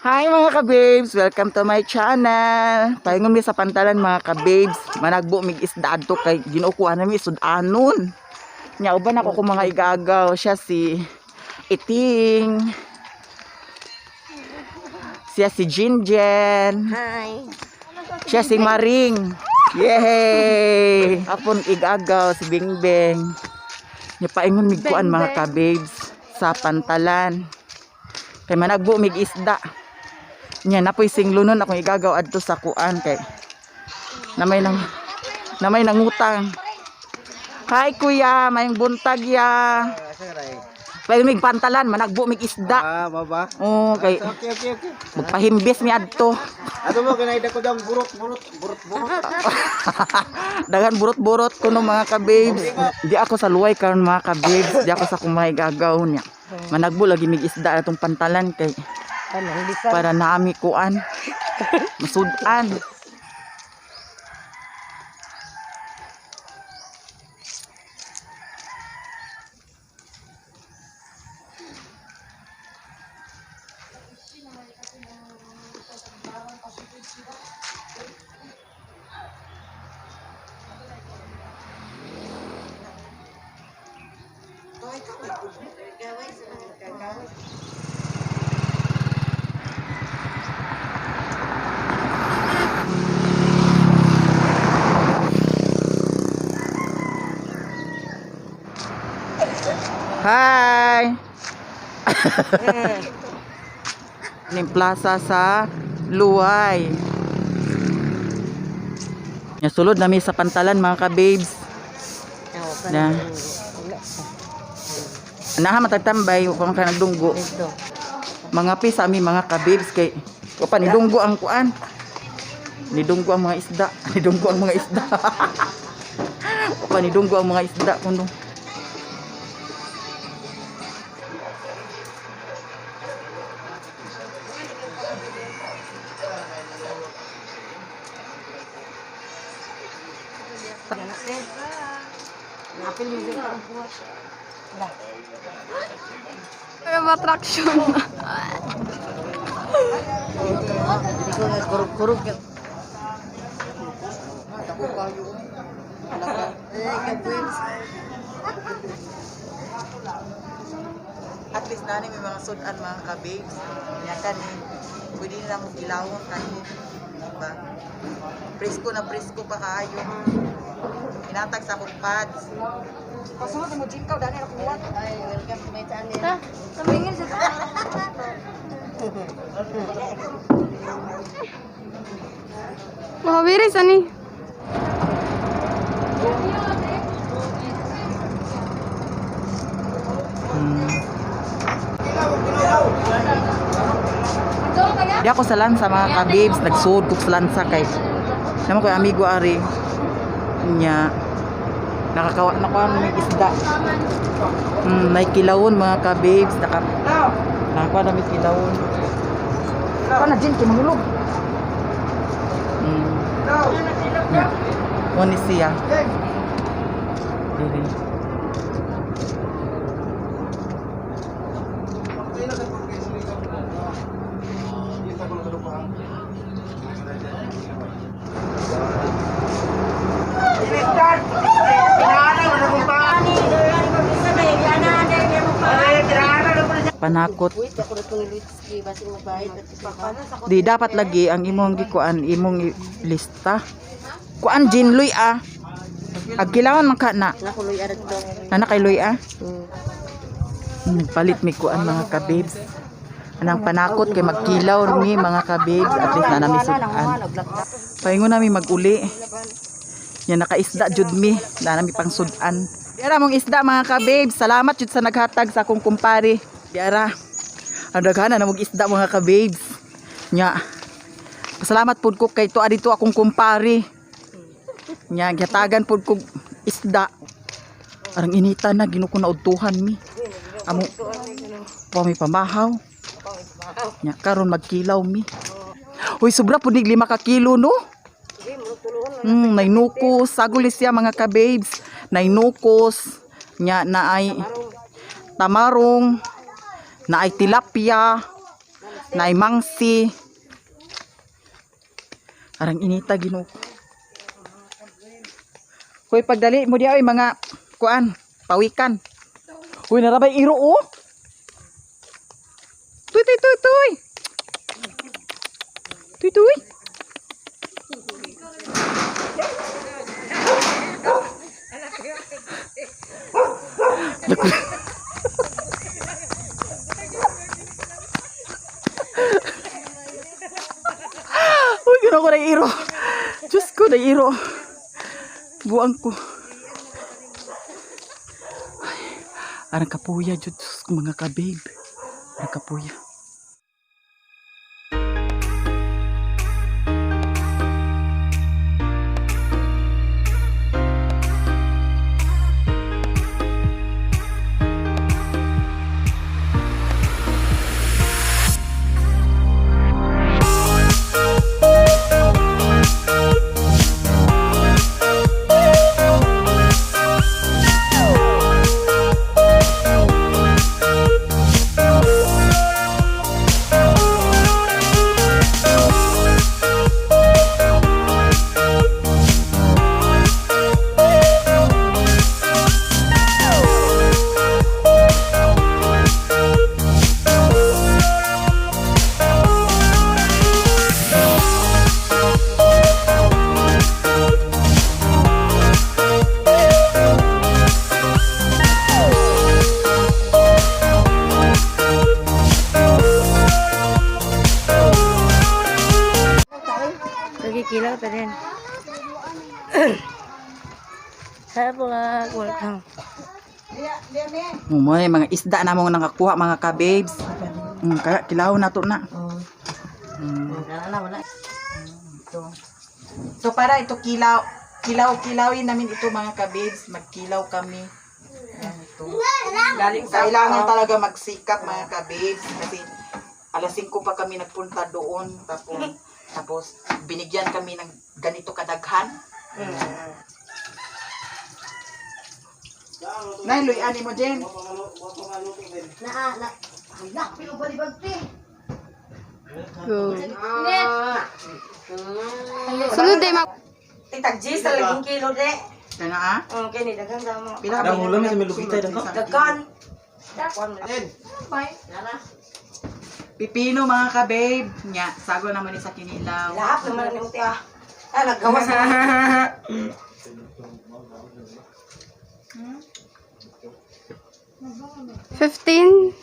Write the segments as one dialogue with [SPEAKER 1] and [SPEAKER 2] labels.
[SPEAKER 1] Hi mga ka-babes! Welcome to my channel. Pahingon mi sa pantalan mga ka-babes. Managbo mig isda adto kay ginukuha na mi sudanon. Nya uban ako kung mga igagaw. Siya si Iting. Siya si Jinjen.
[SPEAKER 2] Hi.
[SPEAKER 1] Siya si Maring. Yay! Apon igagaw si Bingbeng. Nya paingon mig kuan mga ka-babes sa pantalan. Kay managbo mig isda. Nya napoy singlunon akong igagaw adto sa kuan kay namay nangutang. Hi kuya, mayong buntag ya. Pwede mig pantalan managbo mig isda.
[SPEAKER 3] Baba.
[SPEAKER 1] Oh, kay
[SPEAKER 3] Okay.
[SPEAKER 1] magpahimbis mi adto.
[SPEAKER 3] Ato mo kanay dako dang burot.
[SPEAKER 1] Dagan burot-burot kuno mga ka-babes. Di ako sa luway karon mga ka-babes, di ako sa kumay gagaw niya. Managbo lagi mig isda atong pantalan kay para naami kuan masudan. Hi! Ning plaza sa Luway. Nya sulod nami sa pantalan mga ka-babes. Na. Anaha matagtambay kung ka nagdunggo. Mga pisa mi mga ka-babes kay pa nidunggo ang kuan. Nidunggo ang mga isda. Nidunggo ang mga isda. Pa nidunggo ang mga isda kuno.
[SPEAKER 2] Attraction. Kurug-kurug.
[SPEAKER 1] At least nani may mga sudan mga ka-babes. Nya kanin pwede nila mo ilawon kanin. Diba? Presko pa kaayo. Inatag sa akong pads. Pasunod mo jingkaw dani ako buwan.
[SPEAKER 2] Ay, welcome to my channel.
[SPEAKER 4] Ha? Tumingin siya. Mahabiris ani.
[SPEAKER 1] Di ako sa lansa mga ka-babes, nagsuod ko sa lansa kay naman ko yung amigo ari nya nakakawa na ko ng isda. May kilawon mga ka-babes, nakakuha na may kilawon. Ako na dyan, kinahulog. Nya, muna siya. Dili. Panakot. Di dapat lagi ang imong gikuan, imong lista. Kuan Jinloy ah. Agkilawan man ka na.
[SPEAKER 2] Nakuloy arat to.
[SPEAKER 1] Nana kay Loy ah. Palit mi kuan mga ka-babes. Anang panakot kay magkilaw mi mga ka-babes, at least na nami sudan. Paingon nami maguli. Yan nakaisda jud mi, na nami pang sudan. Diara mong isda mga ka-babes. Salamat jud sa naghatag sa akong kumpare. Diara. Ang daghana na mong isda mga ka-babes. Nya. Pasalamat pud ko kay tuwa dito akong kumpare. Nya gihatagan pud ko isda. Arang inita na ginuko na udtuhan mi. Amo pa may pamahaw. Nya karon magkilaw mi. Uy sobra pud nig 5 ka kilo no. May nukos, sagulis siya mga ka-babes. Nay nukos, nya naay tamarong, naay tilapia, Naay mangsi. Arang inita Ginoo. Hoy pagdali mo diya oy mga kuan, pawikan. Hoy narabay iro oh. Tuy tuy tuy tuy. Tuy tuy. Uy, gano'n ko na iro. Diyos ko, na iro. Buang ko. Ay, arang kapuya, Diyos ko, mga ka-babe. Arang kapuya.
[SPEAKER 2] Kilaw pa din. Sa vlog, welcome.
[SPEAKER 1] Mo mga isda na mo nakakuha mga ka-babes. Kaya kilaw na to na. So para ito kilawin namin ito mga ka-babes. Magkilaw kami. Ayan ito. Kailangan talaga magsikap mga ka-babes. Kasi alas 5 pa kami nagpunta doon. Tapos binigyan kami ng ganito kadaghan. Nay, luyan mo Jen.
[SPEAKER 2] Sunod din mag...
[SPEAKER 4] Tag G sa laging kilo de.
[SPEAKER 1] Kana ah?
[SPEAKER 4] Okay ni dagang damo.
[SPEAKER 1] Pila ba ulo sa milupitay
[SPEAKER 4] Dagan. Dakon. Bye. Nara.
[SPEAKER 1] Pipino mga ka-babe. Nya, sago naman ni sa kinilaw.
[SPEAKER 4] Lahat naman ni muti ah. Ah, naggawas na.
[SPEAKER 2] 15%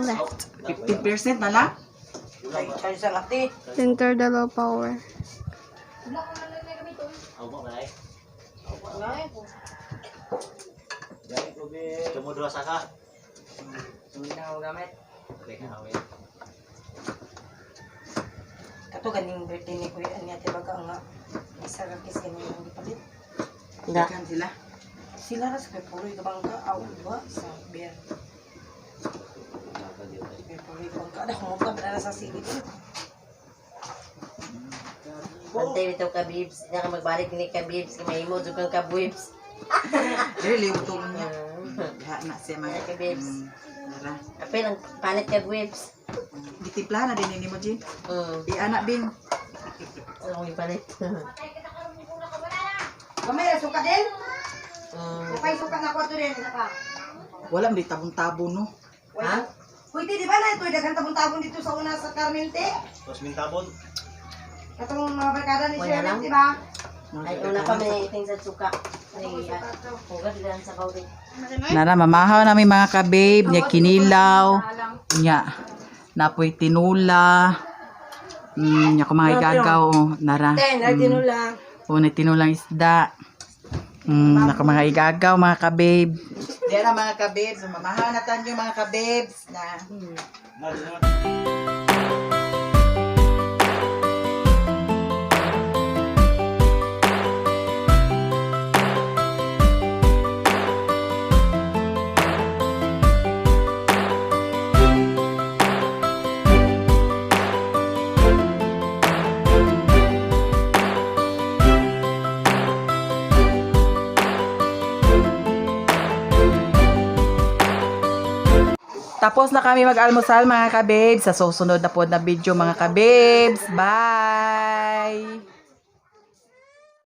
[SPEAKER 2] left.
[SPEAKER 1] 15% na lang?
[SPEAKER 4] Ay, sa lati.
[SPEAKER 2] Enter the low power.
[SPEAKER 3] Tumudro sa ka.
[SPEAKER 4] Suminaw gamit. Kato ganing birthday ni Kuya niya tibaga nga. Isa ra kis ganing ang gipalit.
[SPEAKER 1] Dakan sila.
[SPEAKER 4] Sila ras kay puloy kabang ka aw ba sa beer. Kay puloy kabang ka dah mo ka para sa silid.
[SPEAKER 5] Bantay bitaw ka bibs, na ka magbalik ni ka bibs, kay mahimo jud kang ka bibs.
[SPEAKER 1] Dili liw to niya. Diha na siya mga
[SPEAKER 5] Ka bibs.
[SPEAKER 1] Nara.
[SPEAKER 5] Apil ang palit ka bibs.
[SPEAKER 1] Ditipla na din ni mo Jin.
[SPEAKER 5] Mm.
[SPEAKER 1] Anak bin.
[SPEAKER 5] Ano mo ipalit?
[SPEAKER 4] Kamay suka din.
[SPEAKER 5] Mm.
[SPEAKER 4] Suka na ko to din ka.
[SPEAKER 1] Wala man di tabon-tabon no.
[SPEAKER 5] Ha?
[SPEAKER 4] Kuy di ba na ito daghang tabon-tabon dito sa una sa Carmente?
[SPEAKER 3] Tapos mintabon.
[SPEAKER 4] Katong mga barkada ni
[SPEAKER 5] Wala
[SPEAKER 4] Sherman,
[SPEAKER 5] lang.
[SPEAKER 4] di ba?
[SPEAKER 5] Ay una pa may iting sa suka. Ay, hugad lang sa bawdi.
[SPEAKER 1] Nara mamahaw namin mga ka-babe, nya kinilaw. Nya napoy tinula. Nya ko mga igagaw oh, nara.
[SPEAKER 4] Ay tinula.
[SPEAKER 1] O na tinulang isda. Naka mga igagaw mga ka-babe. Diyan na mga ka-babes, mamahaw na tanyo mga ka-babes na. Tapos na kami mag-almusal mga kabibs. Sa susunod na po na video mga kabibs. Bye!